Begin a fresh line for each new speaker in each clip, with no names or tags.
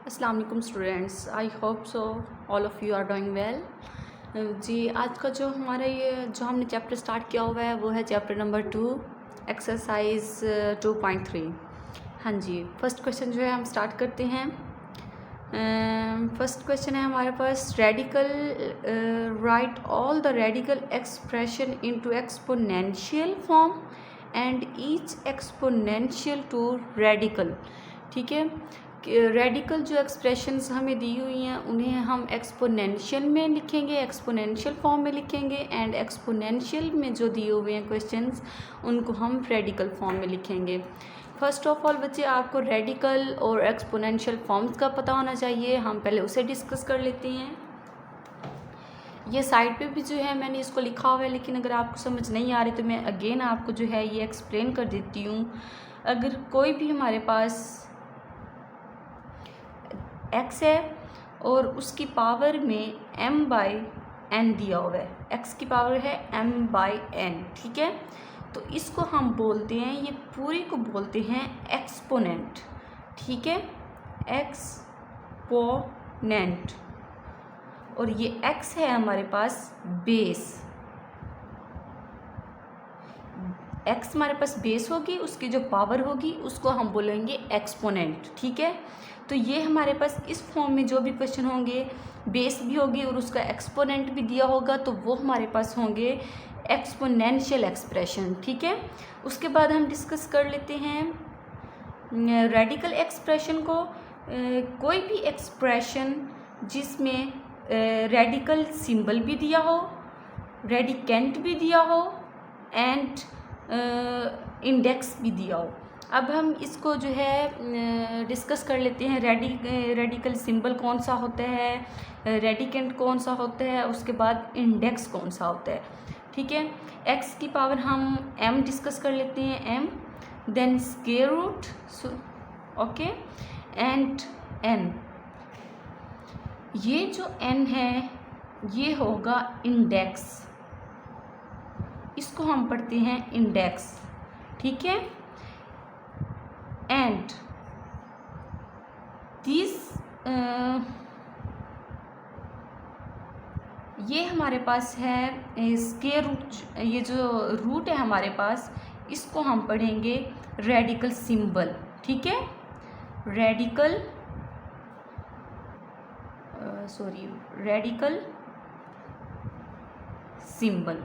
अस्सलाम वालेकुम students, I hope so all of you are doing well. जी, आज का जो हमारा ये जो हमने चैप्टर स्टार्ट किया हुआ है वो है चैप्टर नंबर 2 एक्सरसाइज 2.3। हाँ जी, फर्स्ट क्वेश्चन जो है हम स्टार्ट करते हैं। फर्स्ट क्वेश्चन है हमारे पास, radical write all the radical expression into exponential form and each exponential to radical. ठीक है, रेडिकल जो एक्सप्रेशंस हमें दी हुई हैं उन्हें हम एक्सपोनेंशियल में लिखेंगे, एक्सपोनेंशियल फॉर्म में लिखेंगे, एंड एक्सपोनेंशियल में जो दिए हुए हैं क्वेश्चंस उनको हम रेडिकल फॉर्म में लिखेंगे। फर्स्ट ऑफ ऑल बच्चे, आपको रेडिकल और एक्सपोनेंशियल फॉर्म्स का पता होना चाहिए। हम पहले उसे डिस्कस कर लेते हैं। ये साइड पे भी जो है मैंने इसको लिखा हुआ है, लेकिन अगर आपको समझ नहीं आ रही तो मैं अगेन आपको जो है ये एक्सप्लेन कर देती हूँ। अगर कोई भी हमारे पास x है और उसकी पावर में m/n दिया हुआ है, x की पावर है m/n, ठीक है, तो इसको हम बोलते हैं, ये पूरी को बोलते हैं एक्सपोनेंट। ठीक है, एक्सपोनेंट। और ये x है हमारे पास बेस, x हमारे पास बेस होगी, उसकी जो पावर होगी उसको हम बोलेंगे एक्सपोनेंट। ठीक है, तो ये हमारे पास इस फॉर्म में जो भी क्वेश्चन होंगे, बेस भी होगी और उसका एक्सपोनेंट भी दिया होगा, तो वो हमारे पास होंगे एक्सपोनेंशियल एक्सप्रेशन। ठीक है, उसके बाद हम डिस्कस कर लेते हैं रेडिकल एक्सप्रेशन को। कोई भी एक्सप्रेशन जिसमें रेडिकल सिंबल भी दिया हो, रेडिकेंट भी दिया हो एंड इंडेक्स भी दिया हो। अब हम इसको जो है डिस्कस कर लेते हैं। रेडिकल सिंबल कौन सा होता है, रेडिकेंट कौन सा होता है, उसके बाद इंडेक्स कौन सा होता है। ठीक है, एक्स की पावर हम m डिस्कस कर लेते हैं, m, then square root, okay, and n। ये जो n है ये होगा इंडेक्स, इसको हम पढ़ते हैं इंडेक्स। ठीक है, एंड दिस ये हमारे पास है स्क्वायर रूट, ये जो रूट है हमारे पास इसको हम पढ़ेंगे रेडिकल सिंबल। ठीक है, रेडिकल रेडिकल सिंबल।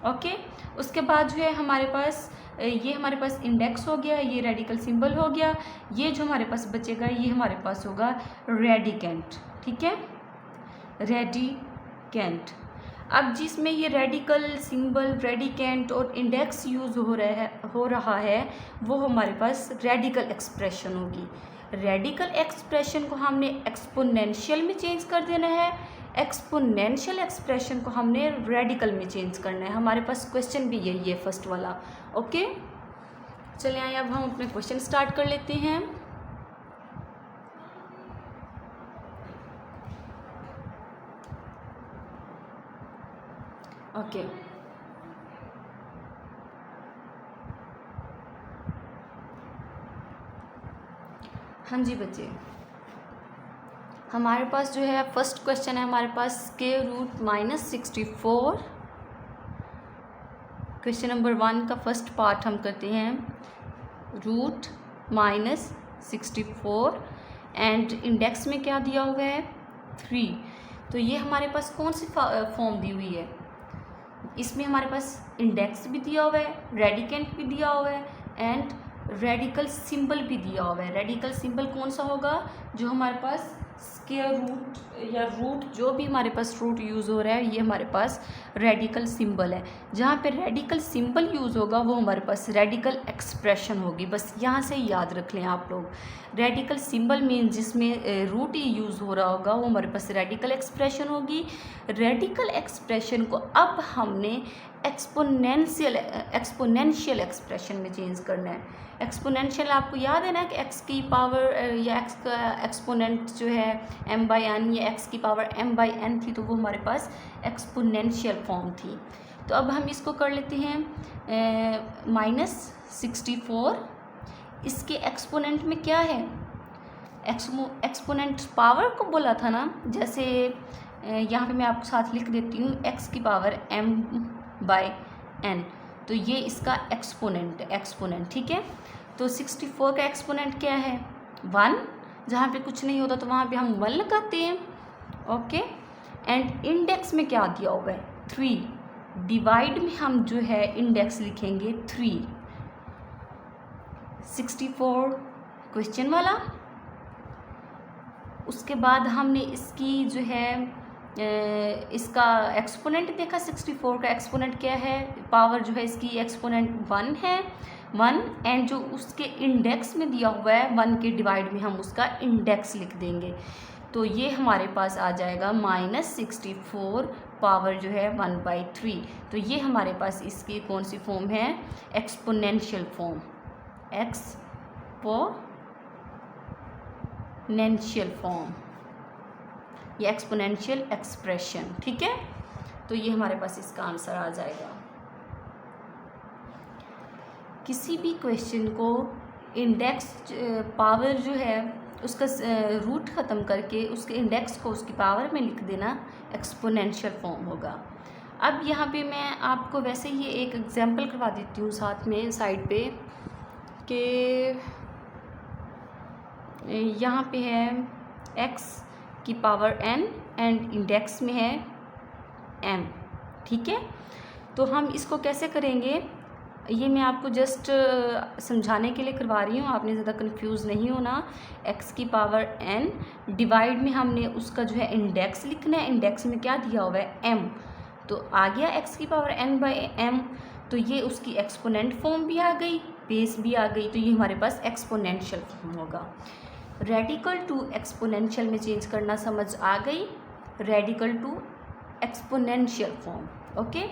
ओके, उसके बाद जो है हमारे पास ये हमारे पास इंडेक्स हो गया, ये रेडिकल सिंबल हो गया, ये जो हमारे पास बचेगा ये हमारे पास होगा रेडिकेंट। ठीक है, रेडिकेंट। अब जिसमें ये रेडिकल सिंबल, रेडिकेंट और इंडेक्स यूज़ हो रहा है वो हमारे पास रेडिकल एक्सप्रेशन होगी। रेडिकल एक्सप्रेशन को हमने एक्सपोनेंशियल में चेंज कर देना है, एक्सपोनेंशियल एक्सप्रेशन को हमने रेडिकल में चेंज करना है। हमारे पास क्वेश्चन भी यही है फर्स्ट वाला। ओके, चलिए आइए अब हम अपने क्वेश्चन स्टार्ट कर लेते हैं। ओके, हाँ जी बच्चे, हमारे पास जो है फर्स्ट क्वेश्चन है हमारे पास स्क्वायर रूट -64। क्वेश्चन नंबर 1 का फर्स्ट पार्ट हम करते हैं, रूट -64 एंड इंडेक्स में क्या दिया हुआ है 3। तो ये हमारे पास कौन सी फॉर्म दी हुई है, इसमें हमारे पास इंडेक्स भी दिया हुआ है, रेडिकेंट भी दिया हुआ है एंड रेडिकल सिंबल भी दिया हुआ है। रेडिकल सिंबल कौन सा होगा, जो हमारे पास स्क्वायर रूट या रूट, जो भी हमारे पास रूट यूज़ हो रहा है ये हमारे पास रेडिकल सिंबल है। जहाँ पे रेडिकल सिंबल यूज़ होगा वो हमारे पास रेडिकल एक्सप्रेशन होगी। बस यहाँ से याद रख लें आप लोग, रेडिकल सिंबल मीन जिसमें रूट ही यूज़ हो रहा होगा वो हमारे पास रेडिकल एक्सप्रेशन होगी। रेडिकल एक्सप्रेशन को अब हमने एक्सपोनेंशियल एक्सप्रेशन में चेंज करना है। एक्सपोनेंशियल आपको याद है ना कि x की पावर या x का एक्सपोनेंट जो है m/n, ये x की पावर m/n थी, तो वो हमारे पास एक्सपोनेंशियल फॉर्म थी। तो अब हम इसको कर लेते हैं -64, इसके एक्सपोनेंट में क्या है, एक्सपोनेंट पावर को बोला था ना, जैसे यहाँ पे मैं आपको साथ लिख देती हूँ x की पावर m/n, तो ये इसका एक्सपोनेंट, ठीक है। तो 64 का एक्सपोनेंट क्या है? 1। जहाँ पे कुछ नहीं होता तो वहाँ पे हम 1 लगाते हैं, ओके। एंड इंडेक्स में क्या दिया हुआ है? 3। डिवाइड में हम जो है इंडेक्स लिखेंगे 3। 64 क्वेश्चन वाला। उसके बाद हमने इसकी जो है इसका एक्सपोनेंट देखा। 64 का एक्सपोनेंट क्या है? पावर जो है इसकी एक्सपोनेंट 1 है, 1। एंड जो उसके इंडेक्स में दिया हुआ है 1 के डिवाइड में हम उसका इंडेक्स लिख देंगे, तो ये हमारे पास आ जाएगा -64 पावर जो है 1/3। तो ये हमारे पास इसकी कौन सी फॉर्म है? एक्सपोनेंशियल फॉर्म, एक्सपोनेंशियल फॉर्म, ये एक्सपोनेंशियल एक्सप्रेशन, ठीक है। तो ये हमारे पास इसका आंसर आ जाएगा। किसी भी क्वेश्चन को इंडेक्स पावर जो है उसका रूट ख़त्म करके उसके इंडेक्स को उसकी पावर में लिख देना एक्सपोनेंशियल फॉर्म होगा। अब यहाँ पे मैं आपको वैसे ही एक एग्जांपल करवा देती हूँ साथ में साइड पे, कि यहाँ पे है x की पावर n एंड इंडेक्स में है m, ठीक है। तो हम इसको कैसे करेंगे, ये मैं आपको जस्ट समझाने के लिए करवा रही हूँ, आपने ज़्यादा कंफ्यूज नहीं होना। x की पावर n डिवाइड में हमने उसका जो है इंडेक्स लिखना है। इंडेक्स में क्या दिया हुआ है? m, तो आ गया x की पावर n/m। तो ये उसकी एक्सपोनेंट फॉर्म भी आ गई, बेस भी आ गई, तो ये हमारे पास एक्सपोनेंशियल फॉर्म होगा। रेडिकल टू एक्सपोनेंशियल में चेंज करना समझ आ गई, radical to exponential form, okay.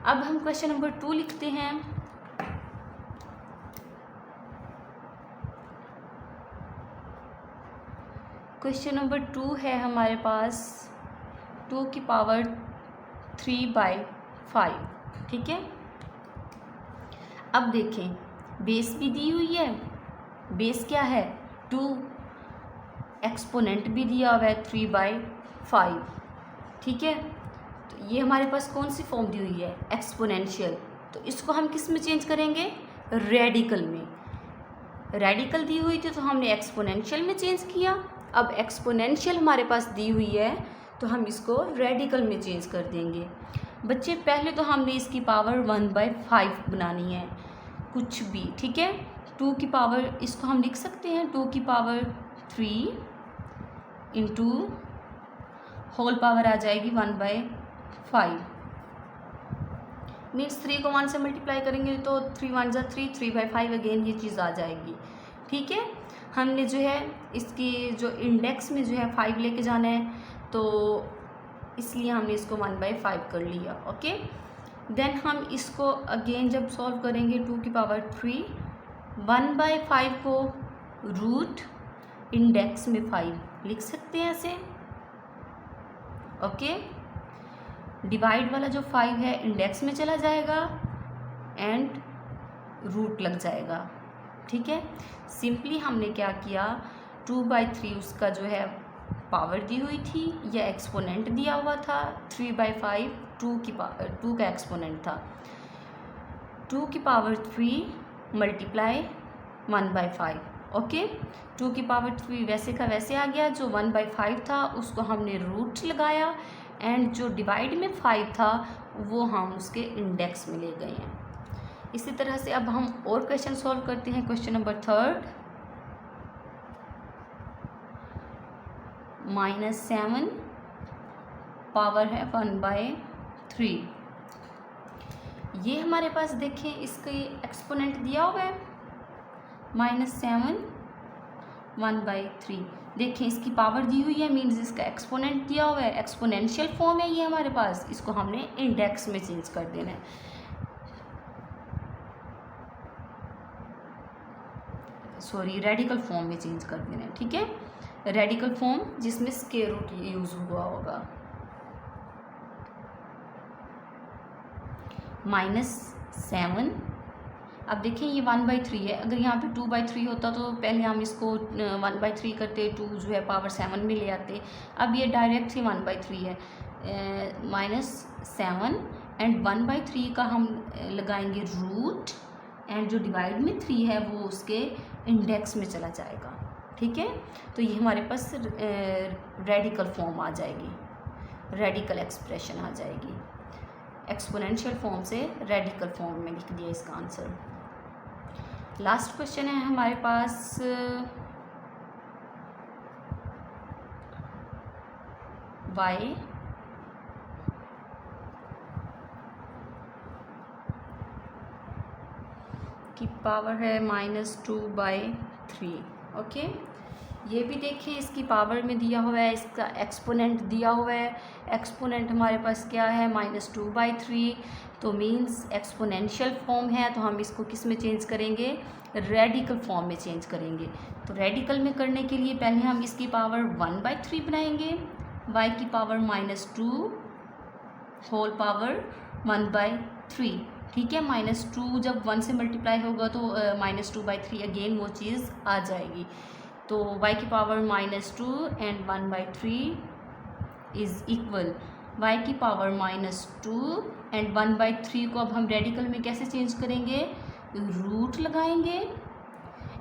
अब हम क्वेश्चन नंबर 2 लिखते हैं। क्वेश्चन नंबर 2 है हमारे पास 2 की पावर 3/5, ठीक है। अब देखें, बेस भी दी हुई है, बेस क्या है? 2, एक्सपोनेंट भी दिया हुआ है 3/5, ठीक है। तो ये हमारे पास कौन सी फॉर्म दी हुई है? एक्सपोनेंशियल। तो इसको हम किस में चेंज करेंगे? रेडिकल में। रेडिकल दी हुई थी तो हमने एक्सपोनेंशियल में चेंज किया। अब एक्सपोनेंशियल हमारे पास दी हुई है तो हम इसको रेडिकल में चेंज कर देंगे। बच्चे पहले तो हमने इसकी पावर 1/5 बनानी है, कुछ भी, ठीक है। 2 की पावर, इसको हम लिख सकते हैं 2 की पावर 3 इंटू होल पावर आ जाएगी 1/5, मीन्स 3 को 1 से मल्टीप्लाई करेंगे तो 3 1 जा 3, 3/5 अगेन ये चीज़ आ जाएगी, ठीक है। हमने जो है इसकी जो इंडेक्स में जो है 5 लेके जाना है, तो इसलिए हमने इसको 1/5 कर लिया, ओके। देन हम इसको अगेन जब सॉल्व करेंगे 2 की पावर 3, 1/5 को रूट इंडेक्स में 5 लिख सकते हैं ऐसे, ओके। डिवाइड वाला जो 5 है इंडेक्स में चला जाएगा एंड रूट लग जाएगा, ठीक है। सिंपली हमने क्या किया, 2/3 उसका जो है पावर दी हुई थी या एक्सपोनेंट दिया हुआ था, 3/5 2 का एक्सपोनेंट था, 2 की पावर 3 मल्टीप्लाई 1/5, ओके। 2 की पावर 3 वैसे का वैसे आ गया, जो 1/5 था उसको हमने रूट लगाया एंड जो डिवाइड में 5 था वो हम उसके इंडेक्स में ले गए हैं। इसी तरह से अब हम और क्वेश्चन सॉल्व करते हैं। क्वेश्चन नंबर 3, -7 पावर है 1/3। ये हमारे पास देखें इसके एक्सपोनेंट दिया हुआ है -7 1/3। देखें इसकी पावर दी हुई है, मीन्स इसका एक्सपोनेंट दिया हुआ है, एक्सपोनेंशियल फॉर्म है ये हमारे पास, इसको हमने इंडेक्स में चेंज कर देना है। सॉरी, रेडिकल फॉर्म में चेंज कर देना है, ठीक है। रेडिकल फॉर्म जिसमें स्क्वायर रूट यूज हुआ होगा। -7 अब देखिए ये 1/3 है, अगर यहाँ पे 2/3 होता तो पहले हम इसको 1/3 करते, 2 जो है पावर 7 में ले आते। अब ये डायरेक्ट ही 1/3 है, -7 एंड 1/3 का हम लगाएंगे रूट, एंड जो डिवाइड में 3 है वो उसके इंडेक्स में चला जाएगा। ठीक है, तो ये हमारे पास रेडिकल फॉर्म आ जाएगी, रेडिकल एक्सप्रेशन आ जाएगी। एक्सपोनेंशियल फॉर्म से रेडिकल फॉर्म में लिख दिया इसका आंसर। लास्ट क्वेश्चन है हमारे पास y की पावर है -2/3। ओके, ये भी देखें इसकी पावर में दिया हुआ है, इसका एक्सपोनेंट दिया हुआ है। एक्सपोनेंट हमारे पास क्या है -2/3, तो मींस एक्सपोनेंशियल फॉर्म है, तो हम इसको किस में चेंज करेंगे, रेडिकल फॉर्म में चेंज करेंगे। तो रेडिकल में करने के लिए पहले हम इसकी पावर 1/3 बनाएंगे, y की पावर -2 होल पावर 1/3। ठीक है, -2 जब 1 से मल्टीप्लाई होगा तो -2/3 अगेन वो चीज़ आ जाएगी। तो y की power -2 and 1/3 is equal y की पावर -2 एंड 1/3 को अब हम रेडिकल में कैसे चेंज करेंगे, रूट लगाएंगे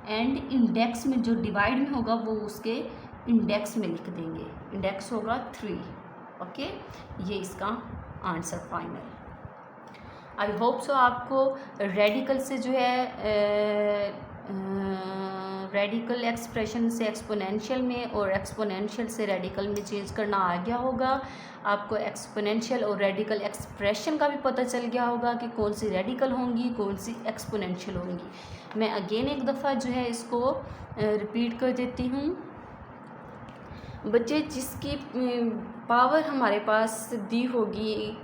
एंड इंडेक्स में जो डिवाइड में होगा वो उसके इंडेक्स में लिख देंगे, इंडेक्स होगा 3। ओके, ये इसका आंसर फाइनल। आई होप सो आपको रेडिकल से जो है रेडिकल एक्सप्रेशन से एक्सपोनेंशियल में और एक्सपोनेंशियल से रेडिकल में चेंज करना आ गया होगा। आपको एक्सपोनेंशियल और रेडिकल एक्सप्रेशन का भी पता चल गया होगा कि कौन सी रेडिकल होंगी, कौन सी एक्सपोनेंशियल होंगी। मैं अगेन एक दफ़ा जो है इसको रिपीट कर देती हूँ। बच्चे, जिसकी पावर हमारे पास दी होगी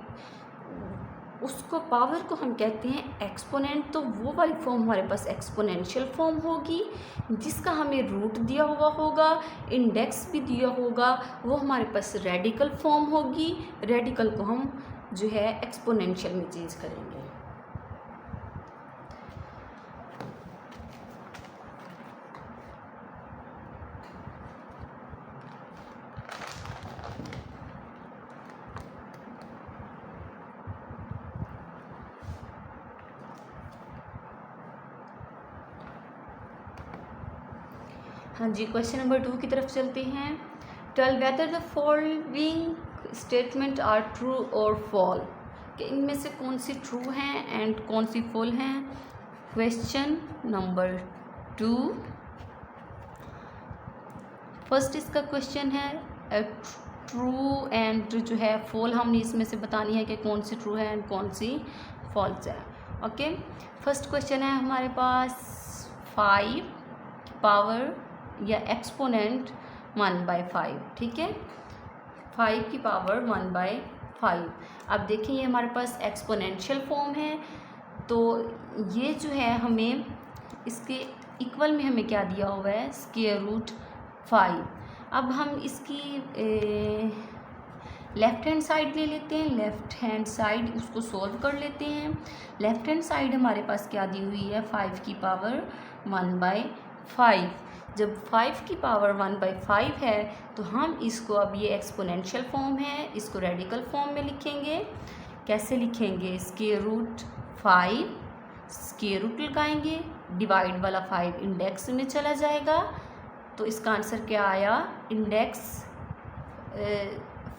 उसको पावर को हम कहते हैं एक्सपोनेंट। तो वो वाली फॉर्म हमारे पास एक्सपोनेंशियल फॉर्म होगी, जिसका हमें रूट दिया हुआ होगा, इंडेक्स भी दिया होगा, वो हमारे पास रेडिकल फॉर्म होगी। रेडिकल को हम जो है एक्सपोनेंशियल में चेंज करेंगे। हाँ जी, क्वेश्चन नंबर 2 की तरफ चलते हैं। Tell whether the following statement are true और फॉल, कि इनमें से कौन सी ट्रू हैं एंड कौन सी फॉल हैं। क्वेश्चन नंबर 2, फर्स्ट इसका क्वेश्चन है ट्रू एंड जो है फॉल, हमने इसमें से बतानी है कि कौन सी ट्रू है एंड कौन सी फॉल्स है। ओके, फर्स्ट क्वेश्चन है हमारे पास 5 पावर या एक्सपोनेंट 1/5। ठीक है, 5 की पावर 1/5। अब देखिए ये हमारे पास एक्सपोनेंशियल फॉर्म है, तो ये जो है हमें इसके इक्वल में हमें क्या दिया हुआ है, स्क्वायर रूट 5। अब हम इसकी लेफ़्ट हैंड साइड ले लेते हैं, लेफ़्ट हैंड साइड उसको सोल्व कर लेते हैं। लेफ़्ट हैंड साइड हमारे पास क्या दी हुई है, 5 की पावर 1/5। जब 5 की पावर 1/5 है तो हम इसको, अब ये एक्सपोनेंशियल फॉर्म है, इसको रेडिकल फॉर्म में लिखेंगे। कैसे लिखेंगे, स्क्वायर रूट 5, स्क्वायर रूट लगाएंगे, डिवाइड वाला 5 इंडेक्स में चला जाएगा, तो इसका आंसर क्या आया, इंडेक्स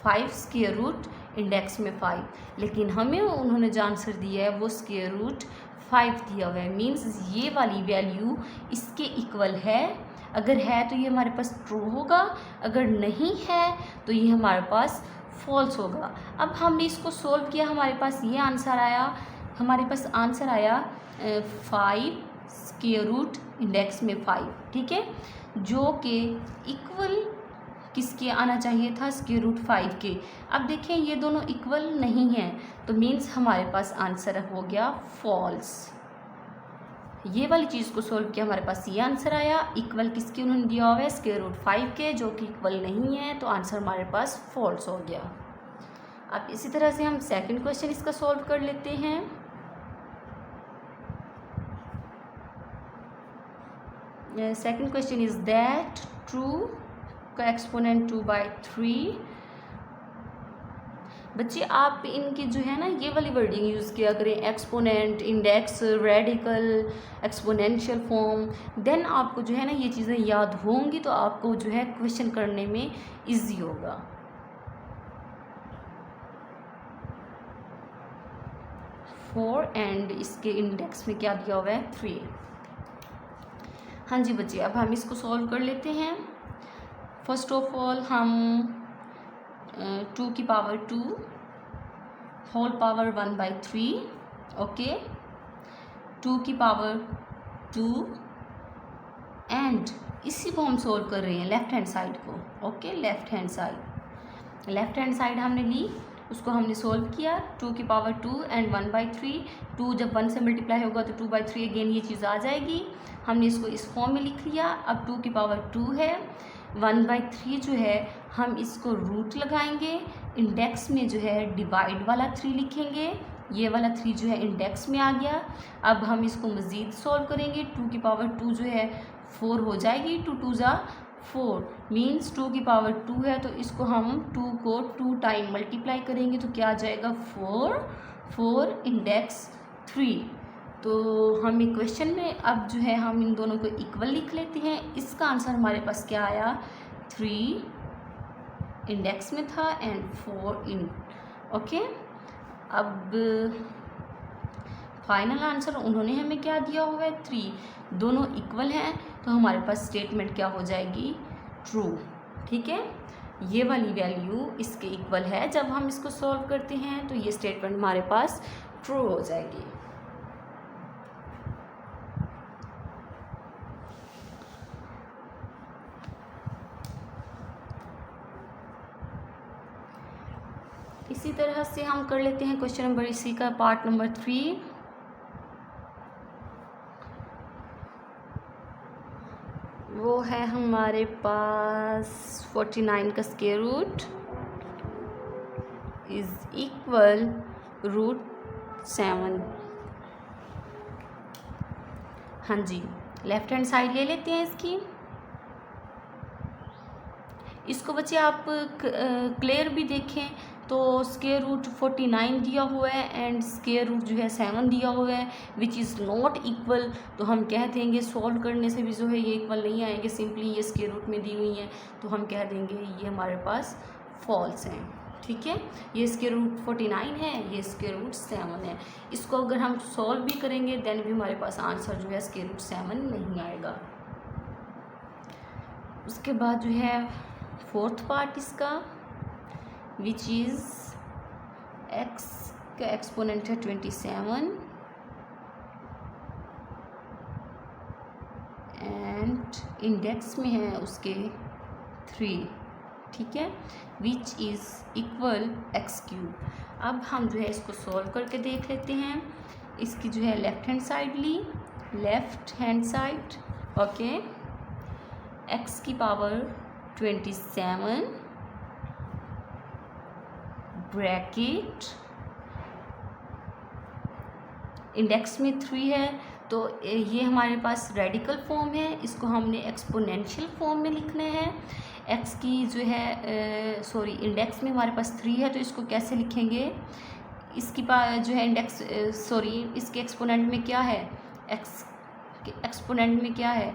5 स्क्वायर रूट इंडेक्स में 5। लेकिन हमें उन्होंने जो आंसर दिया है वो स्क्वायर रूट 5 दिया हुआ है, मीन्स ये वाली वैल्यू इसके इक्वल है। अगर है तो ये हमारे पास ट्रू होगा, अगर नहीं है तो ये हमारे पास फॉल्स होगा। अब हमने इसको सोल्व किया, हमारे पास ये आंसर आया, हमारे पास आंसर आया 5 स्क्वायर रूट इंडेक्स में 5। ठीक है, जो कि इक्वल किसके आना चाहिए था, स्क्वायर रूट 5 के। अब देखें ये दोनों इक्वल नहीं हैं, तो मीन्स हमारे पास आंसर हो गया फॉल्स। ये वाली चीज़ को सोल्व किया, हमारे पास ये आंसर आया, इक्वल किसके उन्होंने दिया हुआ है, स्क्वायर रूट 5 के, जो कि इक्वल नहीं है, तो आंसर हमारे पास फॉल्स हो गया। अब इसी तरह से हम सेकंड क्वेश्चन इसका सोल्व कर लेते हैं। Second question is that true का एक्सपोनेंट 2/3। बच्चे आप इनकी जो है ना ये वाली वर्डिंग यूज़ किया करें, exponent, index, radical, exponential form. Then आपको जो है ना ये चीज़ें याद होंगी तो आपको जो है क्वेश्चन करने में इजी होगा। 4 एंड इसके इंडेक्स में क्या दिया हुआ है 3। हाँ जी बच्चे, अब हम इसको सॉल्व कर लेते हैं। फर्स्ट ऑफ ऑल हम 2 की पावर 2 होल पावर 1/3, ओके, 2 की पावर 2 एंड इसी को हम सॉल्व कर रहे हैं लेफ्ट हैंड साइड को, ओके, लेफ्ट हैंड साइड हमने ली, उसको हमने सॉल्व किया। 2 की पावर 2 एंड 1/3, 2 जब 1 से मल्टीप्लाई होगा तो 2/3 अगेन ये चीज़ आ जाएगी। हमने इसको इस फॉर्म में लिख लिया। अब 2 की पावर 2 है, 1/3 जो है हम इसको रूट लगाएंगे, इंडेक्स में जो है डिवाइड वाला 3 लिखेंगे, ये वाला 3 जो है इंडेक्स में आ गया। अब हम इसको मज़ीद सॉल्व करेंगे। 2 की पावर 2 जो है 4 हो जाएगी, 2 2 ज़ा 4 मीन्स 2 की पावर 2 है तो इसको हम 2 को 2 टाइम मल्टीप्लाई करेंगे तो क्या आ जाएगा 4 इंडेक्स 3। तो हम एक क्वेश्चन में अब जो है हम इन दोनों को इक्वल लिख लेते हैं। इसका आंसर हमारे पास क्या आया 3 इंडेक्स में था एंड 4 इन, ओके। अब फाइनल आंसर उन्होंने हमें क्या दिया हुआ है 3, दोनों इक्वल हैं तो हमारे पास स्टेटमेंट क्या हो जाएगी ट्रू, ठीक है। ये वाली वैल्यू इसके इक्वल है। जब हम इसको सॉल्व करते हैं तो ये स्टेटमेंट हमारे पास ट्रू हो जाएगी। इसी तरह से हम कर लेते हैं क्वेश्चन नंबर इसी का पार्ट नंबर 3। वो है हमारे पास 49 का स्क्वायर रूट इज इक्वल √7। हाँ जी, लेफ्ट हैंड साइड ले लेते हैं इसकी। इसको बच्चे आप क्लियर भी देखें तो स्क्वायर रूट 49 दिया हुआ है एंड स्क्वायर रूट जो है 7 दिया हुआ है विच इज़ नॉट इक्वल। तो हम कह देंगे सॉल्व करने से भी जो है ये इक्वल नहीं आएंगे, सिंपली ये स्क्वायर रूट में दी हुई हैं तो हम कह देंगे ये हमारे पास फॉल्स हैं, ठीक है। ये स्क्वायर रूट 49 है, ये स्क्वायर रूट 7 है। इसको अगर हम सॉल्व भी करेंगे देन भी हमारे पास आंसर जो है स्क्वायर रूट 7 नहीं आएगा। उसके बाद जो है फोर्थ पार्ट इसका विच इज़ x का एक्सपोनेंट है 27 एंड इंडेक्स में है उसके 3, ठीक है, विच इज़ इक्वल x³। अब हम जो है इसको सॉल्व करके देख लेते हैं। इसकी जो है लेफ्ट हैंड साइड ली, left hand side, okay, x की पावर 27 ब्रैकेट इंडेक्स में 3 है तो ये हमारे पास रेडिकल फॉर्म है, इसको हमने एक्सपोनेंशियल फॉर्म में लिखना है। x की जो है सॉरी इंडेक्स में हमारे पास 3 है तो इसको कैसे लिखेंगे, इसकी जो है इंडेक्स सॉरी इसके एक्सपोनेंट में क्या है, x के एक्सपोनेंट में क्या है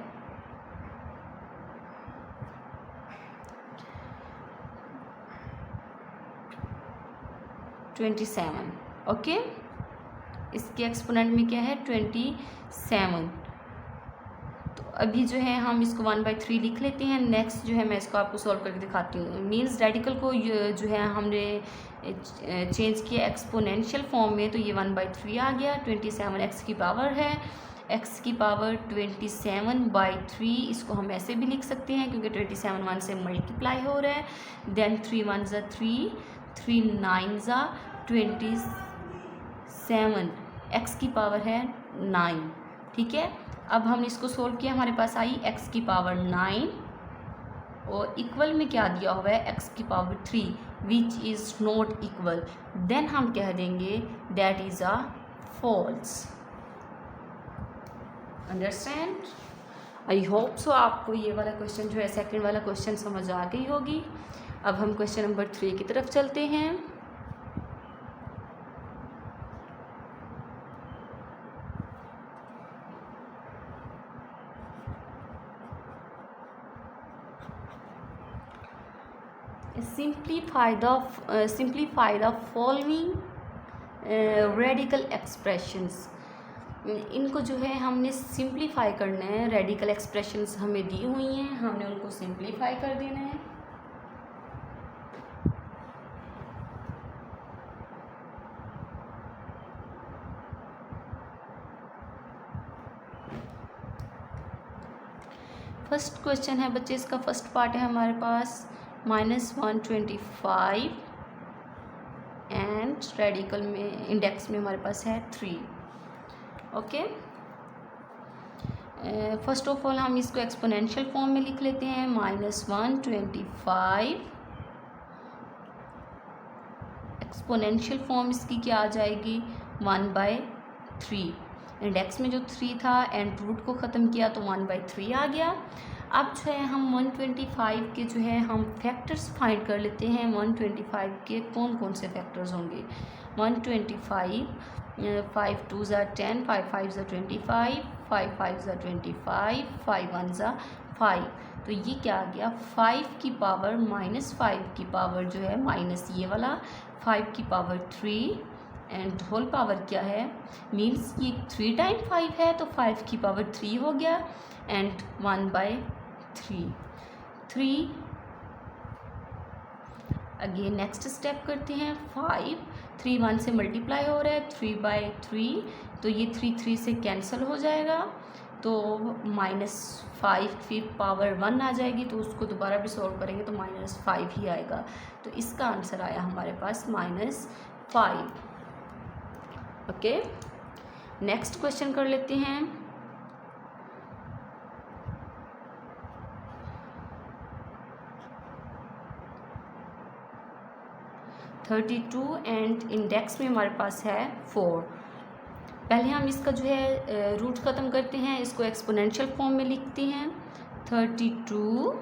27, ओके, इसके एक्सपोनेंट में क्या है 27। तो अभी जो है हम इसको 1/3 लिख लेते हैं। नेक्स्ट जो है मैं इसको आपको सॉल्व करके दिखाती हूँ। मीन्स रेडिकल को जो है हमने चेंज किया एक्सपोनेंशियल फॉर्म में तो ये 1/3 आ गया। 27 x की पावर है, x की पावर 27/3, इसको हम ऐसे भी लिख सकते हैं क्योंकि 27 1 से मल्टीप्लाई हो रहा है। देन 3 1 ज़ा 3, 3 9 ज़ा 27, x की पावर है 9, ठीक है। अब हमने इसको सोल्व किया, हमारे पास आई x की पावर 9 और इक्वल में क्या दिया हुआ है x की power 3 which is not equal. Then हम कह देंगे that is a false, understand. I hope so आपको ये वाला क्वेश्चन जो है, सेकंड वाला क्वेश्चन समझ आ गई होगी। अब हम क्वेश्चन नंबर 3 की तरफ चलते हैं। simplify the following radical expressions. इनको जो है हमने सिंप्लीफाई करना है। रेडिकल एक्सप्रेशंस हमें दी हुई हैं, हमने उनको सिंप्लीफाई कर देना है। फर्स्ट क्वेश्चन है बच्चे, इसका फर्स्ट पार्ट है हमारे पास -125 एंड रेडिकल में इंडेक्स में हमारे पास है 3। ओके, फर्स्ट ऑफ ऑल हम इसको एक्सपोनेंशियल फॉर्म में लिख लेते हैं। -125 एक्सपोनेंशियल फॉर्म इसकी क्या आ जाएगी, 1/3। इंडेक्स में जो 3 था एंड रूट को ख़त्म किया तो 1/3 आ गया। अब जो है हम 125 के जो है हम फैक्टर्स फाइंड कर लेते हैं। 125 के कौन कौन से फैक्टर्स होंगे। 125 5 2 ज़ा 10, 5 5 ज़ा 25, 5 5 ज़ा 25, 5 1 ज़ा 5। तो ये क्या आ गया, 5 की पावर -5 की पावर जो है माइनस ये वाला 5 की पावर 3 एंड होल पावर क्या है, मीन्स ये 3 टाइम 5 है तो 5 की पावर 3 हो गया एंड 1/3। अगेन नेक्स्ट स्टेप करते हैं। 5 3 1 से मल्टीप्लाई हो रहा है, 3/3 तो ये 3 3 से कैंसिल हो जाएगा तो -5 की पावर 1 आ जाएगी। तो उसको दोबारा भी सॉल्व करेंगे तो -5 ही आएगा। तो इसका आंसर आया हमारे पास -5। ओके, नेक्स्ट क्वेश्चन कर लेते हैं। (32) एंड इंडेक्स में हमारे पास है 4। पहले हम इसका जो है रूट ख़त्म करते हैं, इसको एक्सपोनेंशियल फॉर्म में लिखते हैं। 32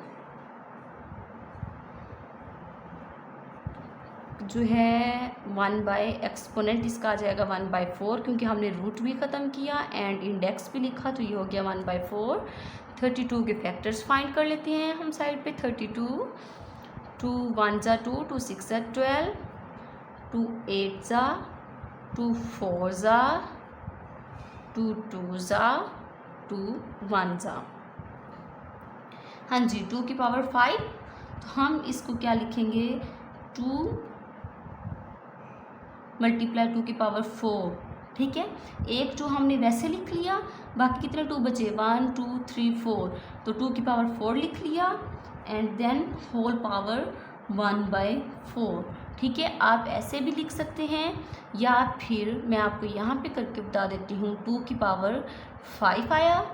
जो है 1 बाय एक्सपोनेंट इसका आ जाएगा 1/4 क्योंकि हमने रूट भी ख़त्म किया एंड इंडेक्स भी लिखा तो ये हो गया 1/4। 32 के फैक्टर्स फाइंड कर लेते हैं हम साइड पे। 32 2 1 ज़ा 2, 2 6 ज़ा 12, 2 8 ज़ा, 2 4 ज़ा, 2 2 ज़ा, 2 1 ज़ा। हाँ जी, 2 की पावर 5 तो हम इसको क्या लिखेंगे, 2 × 2 की पावर 4। ठीक है, एक 2 हमने वैसे लिख लिया, बाकी कितने 2 बचे, 1 2 3 4 तो 2 की पावर 4 लिख लिया एंड देन होल पावर 1/4। ठीक है, आप ऐसे भी लिख सकते हैं या फिर मैं आपको यहाँ पे करके बता देती हूँ। 2 की पावर 5 आया,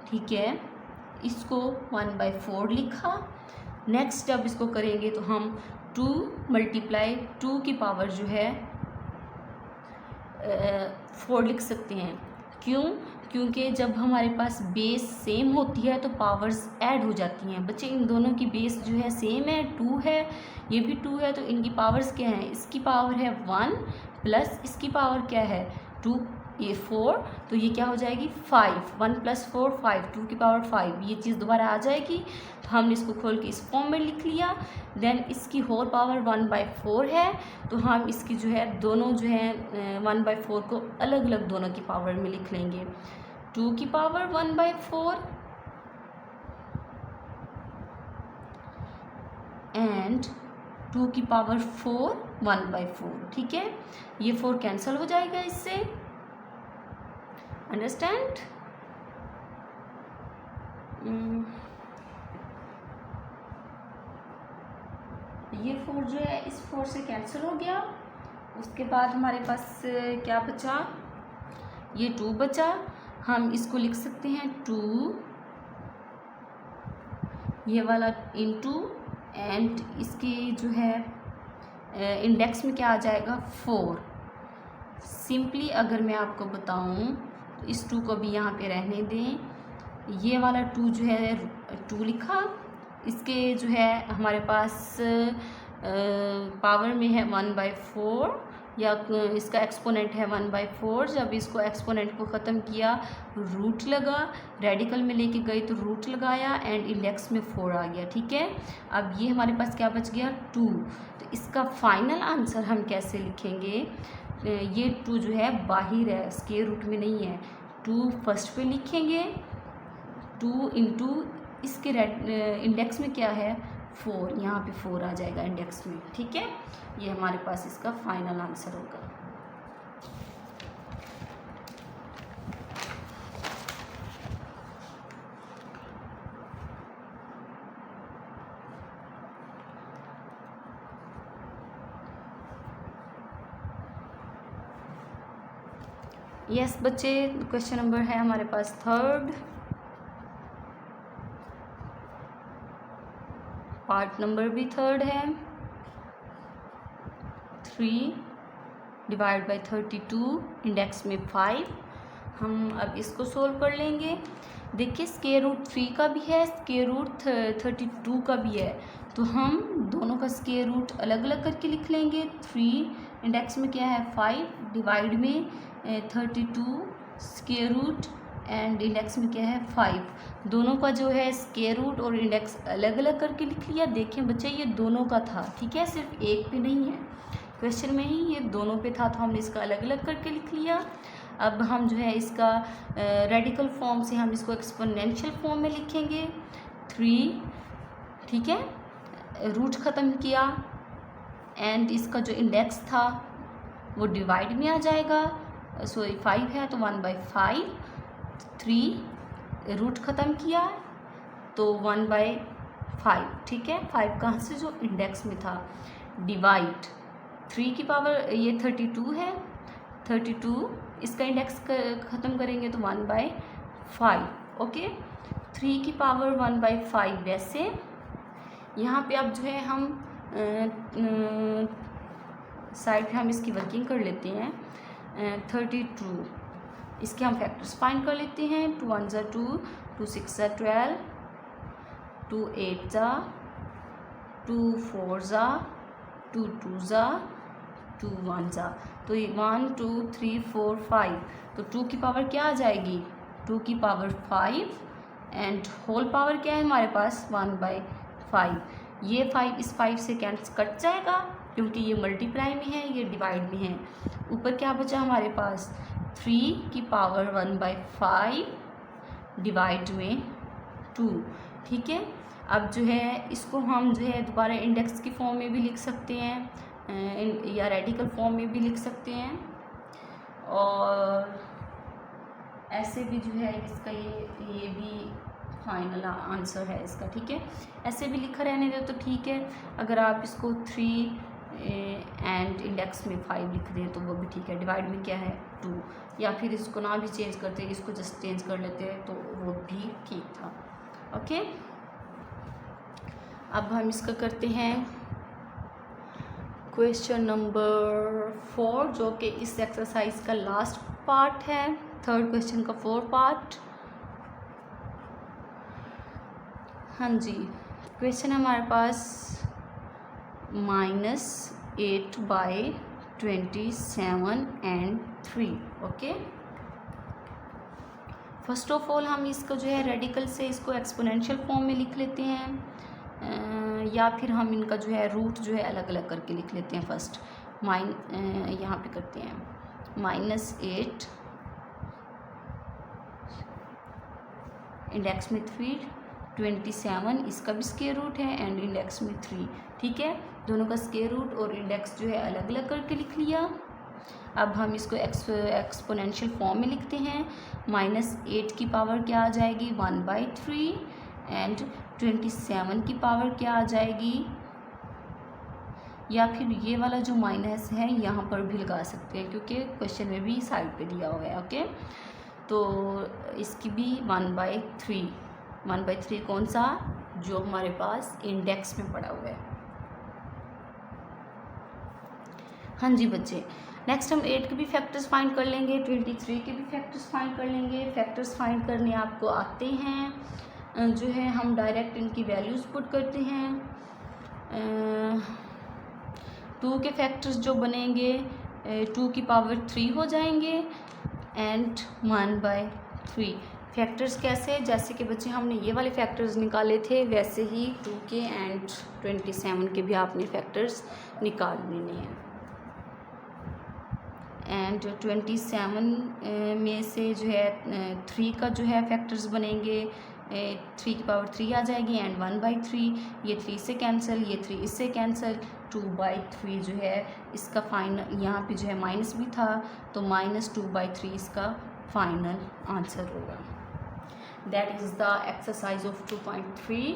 ठीक है, इसको 1/4 लिखा। नेक्स्ट जब इसको करेंगे तो हम 2 × 2 की पावर जो है 4 लिख सकते हैं। क्यों, क्योंकि जब हमारे पास बेस सेम होती है तो पावर्स ऐड हो जाती हैं। बच्चे इन दोनों की बेस जो है सेम है, 2 है, ये भी 2 है, तो इनकी पावर्स क्या हैं, इसकी पावर है 1 प्लस इसकी पावर क्या है 2, ये 4, तो ये क्या हो जाएगी 5। 1 + 4 5, 2 की पावर 5, ये चीज़ दोबारा आ जाएगी। तो हमने इसको खोल के इस फॉर्म में लिख लिया। देन इसकी होल पावर 1/4 है तो हम इसकी जो है दोनों जो है 1/4 को अलग अलग दोनों की पावर में लिख लेंगे। 2 की पावर 1/4 एंड 2 की पावर 4 1/4। ठीक है, ये 4 कैंसिल हो जाएगा इससे। अंडरस्टैंड? ये 4 जो है इस 4 से कैंसिल हो गया। उसके बाद हमारे पास क्या बचा, ये 2 बचा। हम इसको लिख सकते हैं 2 ये वाला इंटू एंड इसकी जो है इंडेक्स में क्या आ जाएगा 4। सिंपली अगर मैं आपको बताऊं तो इस 2 को भी यहाँ पे रहने दें, ये वाला 2 जो है 2 लिखा, इसके जो है हमारे पास पावर में है 1/4 या इसका एक्सपोनेंट है 1/4। जब इसको एक्सपोनेंट को ख़त्म किया रूट लगा, रेडिकल में लेके गई तो रूट लगाया एंड इंडेक्स में 4 आ गया। ठीक है, अब ये हमारे पास क्या बच गया 2। तो इसका फाइनल आंसर हम कैसे लिखेंगे, ये 2 जो है बाहर है, स्क्वायर रूट में नहीं है। 2 फर्स्ट पे लिखेंगे, 2 इंटू इसके इंडेक्स में क्या है 4, यहाँ पे 4 आ जाएगा इंडेक्स में। ठीक है, ये हमारे पास इसका फाइनल आंसर होगा। यस बच्चे, क्वेश्चन नंबर है हमारे पास 3rd, पार्ट नंबर भी 3rd है। 3 डिवाइड बाई 32, इंडेक्स में 5। हम अब इसको सोल्व कर लेंगे। देखिए स्क्वायर रूट 3 का भी है, स्क्वायर रूट 32 का भी है, तो हम दोनों का स्क्वायर रूट अलग अलग करके लिख लेंगे। 3 इंडेक्स में क्या है 5, डिवाइड में 32 स्क्वायर रूट एंड इंडेक्स में क्या है 5। दोनों का जो है स्क्वायर रूट और इंडेक्स अलग अलग करके लिख लिया। देखिए बच्चे ये दोनों का था, ठीक है, सिर्फ एक पे नहीं है, क्वेश्चन में ही ये दोनों पे था, तो हमने इसका अलग अलग करके लिख लिया। अब हम जो है इसका रेडिकल फॉर्म से हम इसको एक्सपोनेंशियल फॉर्म में लिखेंगे। 3, ठीक है, रूट ख़त्म किया एंड इसका जो इंडेक्स था वो डिवाइड में आ जाएगा। सॉरी 5 है तो 1/5। 3 रूट ख़त्म किया तो 1/5, ठीक है, 5 कहाँ से जो इंडेक्स में था, डिवाइड 3 की पावर ये 32 है, 32 इसका इंडेक्स ख़त्म करेंगे तो 1/5। ओके, 3 की पावर 1/5। वैसे यहाँ पे अब जो है हम साइड पे हम इसकी वर्किंग कर लेते हैं। 32 इसके हम फैक्टर्स फाइंड कर लेते हैं। 2 1 ज़ा 2, 2 6 ज़ा 12, 2 8 ज़ा, 2 4 ज़ा, 2 2 ज़ा, 2 1 ज़ा, तो ये 1 2 3 4 5, तो 2 की पावर क्या आ जाएगी 2 की पावर 5 एंड होल पावर क्या है हमारे पास 1/5। ये 5 इस 5 से कैंसिल कट जाएगा क्योंकि ये मल्टीप्लाई में है, ये डिवाइड में है। ऊपर क्या बचा हमारे पास 3 की पावर 1/5 डिवाइड में 2, ठीक है। अब जो है इसको हम जो है दोबारा इंडेक्स की फॉर्म में भी लिख सकते हैं या रेडिकल फॉर्म में भी लिख सकते हैं, और ऐसे भी जो है इसका ये भी फाइनल आंसर है इसका, ठीक है। ऐसे भी लिखा रहने दो तो ठीक है, अगर आप इसको 3 एंड इंडेक्स में 5 लिख दें तो वो भी ठीक है। डिवाइड में क्या है 2, या फिर इसको ना भी चेंज करते, इसको जस्ट चेंज कर लेते हैं तो वो भी ठीक था। ओके, अब हम इसका करते हैं क्वेश्चन नंबर 4, जो कि इस एक्सरसाइज का लास्ट पार्ट है, 3rd क्वेश्चन का 4th पार्ट। हाँ जी, क्वेश्चन हमारे पास -8/27 and 3। Okay, first of all हम इसको जो है रेडिकल से इसको एक्सपोनेंशियल फॉर्म में लिख लेते हैं, या फिर हम इनका जो है रूट जो है अलग अलग करके लिख लेते हैं। फर्स्ट यहाँ पे करते हैं -8 इंडेक्स में 3, 27 इसका भी स्क्वायर रूट है एंड इंडेक्स में 3, ठीक है। दोनों का स्क्वायर रूट और इंडेक्स जो है अलग अलग करके लिख लिया। अब हम इसको एक्सपोनेंशियल फॉर्म में लिखते हैं। -8 की पावर क्या आ जाएगी 1/3 एंड 27 की पावर क्या आ जाएगी, या फिर ये वाला जो माइनस है यहाँ पर भी लगा सकते हैं क्योंकि क्वेश्चन में भी साइड पे दिया हुआ है। ओके, तो इसकी भी 1/3 कौन सा जो हमारे पास इंडेक्स में पड़ा हुआ है। हाँ जी बच्चे, नेक्स्ट हम 8 के भी फैक्टर्स फाइंड कर लेंगे, 23 के भी फैक्टर्स फाइंड कर लेंगे। फैक्टर्स फाइंड करने आपको आते हैं, जो है हम डायरेक्ट इनकी वैल्यूज़ पुट करते हैं। 2 के फैक्टर्स जो बनेंगे 2 की पावर 3 हो जाएंगे एंड 1/3। फैक्टर्स कैसे, जैसे कि बच्चे हमने ये वाले फैक्टर्स निकाले थे वैसे ही 2 के एंड 27 के भी आपने फैक्टर्स निकाल लेने हैं। एंड 27 में से जो है 3 का जो है फैक्टर्स बनेंगे, 3 की पावर 3 आ जाएगी एंड 1/3। ये 3 से कैंसिल, ये 3 इससे कैंसिल, 2/3 जो है इसका फाइनल, यहाँ पे जो है माइनस भी था तो -2/3 इसका फाइनल आंसर होगा। That is the exercise of 2.3।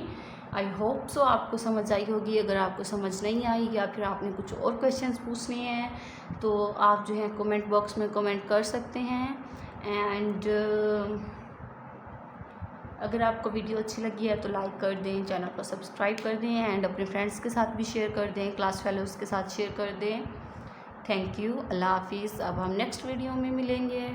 I hope so आपको समझ आई होगी। अगर आपको समझ नहीं आई या फिर आपने कुछ और क्वेश्चंस पूछने हैं तो आप जो है कमेंट बॉक्स में कमेंट कर सकते हैं। एंड अगर आपको वीडियो अच्छी लगी है तो लाइक कर दें, चैनल को सब्सक्राइब कर दें एंड अपने फ्रेंड्स के साथ भी शेयर कर दें, क्लास फेलोज़ के साथ शेयर कर दें। थैंक यू, अल्लाह हाफिज़। अब हम नेक्स्ट वीडियो में मिलेंगे।